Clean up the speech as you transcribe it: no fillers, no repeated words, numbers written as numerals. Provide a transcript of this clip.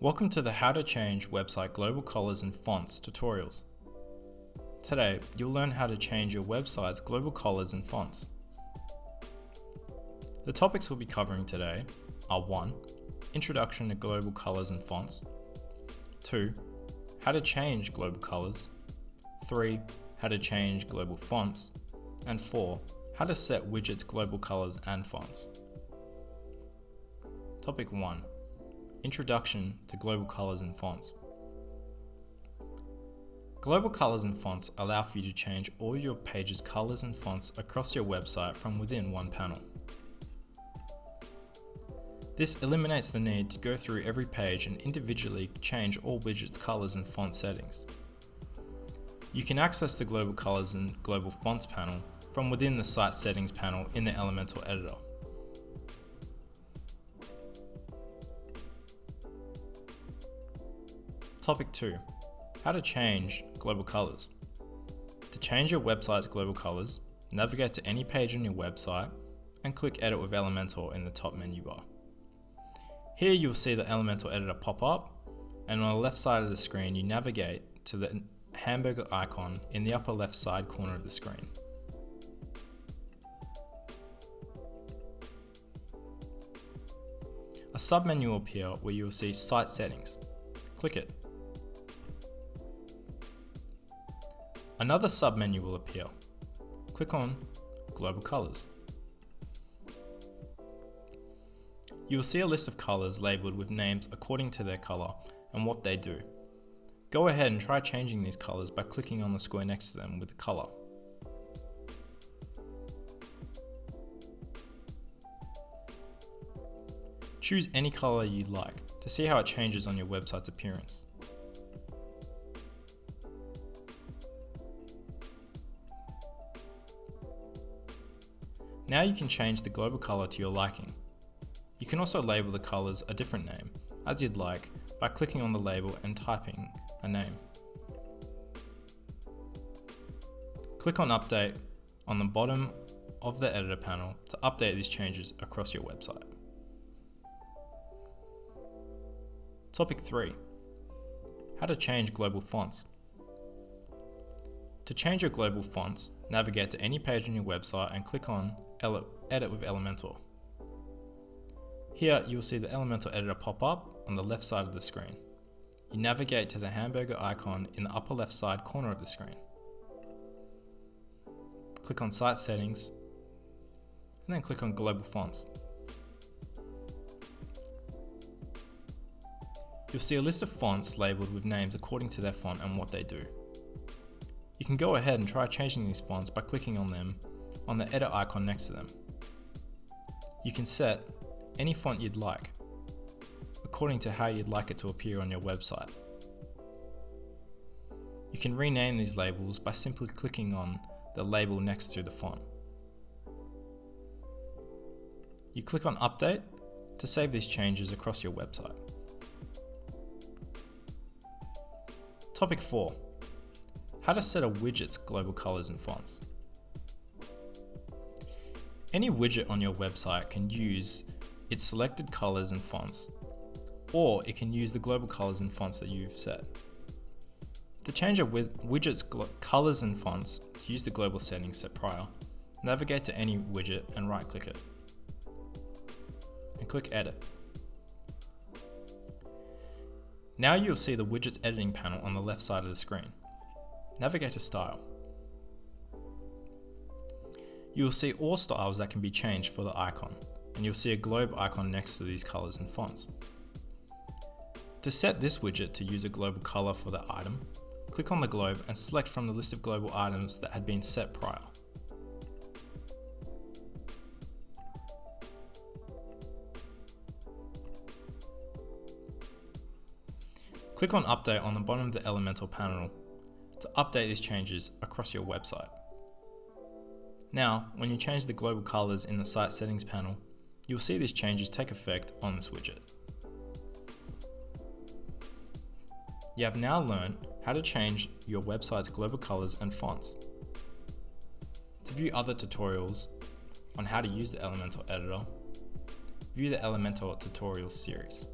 Welcome to the How to Change Website Global Colors and Fonts tutorials. Today, you'll learn how to change your website's global colors and fonts. The topics we'll be covering today are 1. Introduction to global colors and fonts. 2. How to change global colors. 3. How to change global fonts. And 4. How to set widgets global colors and fonts. Topic 1. Introduction to global colors and fonts. Global colors and fonts allow for you to change all your page's colors and fonts across your website from within one panel. This eliminates the need to go through every page and individually change all widgets' colors and font settings. You can access the global colors and global fonts panel from within the site settings panel in the Elementor editor. Topic 2. How to change global colors. To change your website's global colors, navigate to any page on your website and click Edit with Elementor in the top menu bar. Here you'll see the Elementor editor pop up, and on the left side of the screen you navigate to the hamburger icon in the upper left side corner of the screen. A submenu will appear where you will see Site Settings. Click it. Another submenu will appear. Click on Global Colors. You will see a list of colors labeled with names according to their color and what they do. Go ahead and try changing these colors by clicking on the square next to them with the color. Choose any color you'd like to see how it changes on your website's appearance. Now you can change the global color to your liking. You can also label the colors a different name, as you'd like, by clicking on the label and typing a name. Click on Update on the bottom of the editor panel to update these changes across your website. Topic 3. How to change global fonts. To change your global fonts, navigate to any page on your website and click on Edit with Elementor. Here you will see the Elementor editor pop up on the left side of the screen. You navigate to the hamburger icon in the upper left side corner of the screen. Click on Site Settings and then click on Global Fonts. You'll see a list of fonts labeled with names according to their font and what they do. You can go ahead and try changing these fonts by clicking on them on the edit icon next to them. You can set any font you'd like, according to how you'd like it to appear on your website. You can rename these labels by simply clicking on the label next to the font. You click on Update to save these changes across your website. Topic 4. How to set a widget's global colors and fonts. Any widget on your website can use its selected colors and fonts, or it can use the global colors and fonts that you've set. To change a widget's colors and fonts to use the global settings set prior, navigate to any widget and right-click it, and click Edit. Now you'll see the widget's editing panel on the left side of the screen. Navigate to Style. You will see all styles that can be changed for the icon, and you'll see a globe icon next to these colors and fonts. To set this widget to use a global color for the item, click on the globe and select from the list of global items that had been set prior. Click on Update on the bottom of the Elementor panel to update these changes across your website. Now, when you change the global colors in the Site Settings panel, you'll see these changes take effect on this widget. You have now learned how to change your website's global colors and fonts. To view other tutorials on how to use the Elementor editor, view the Elementor tutorials series.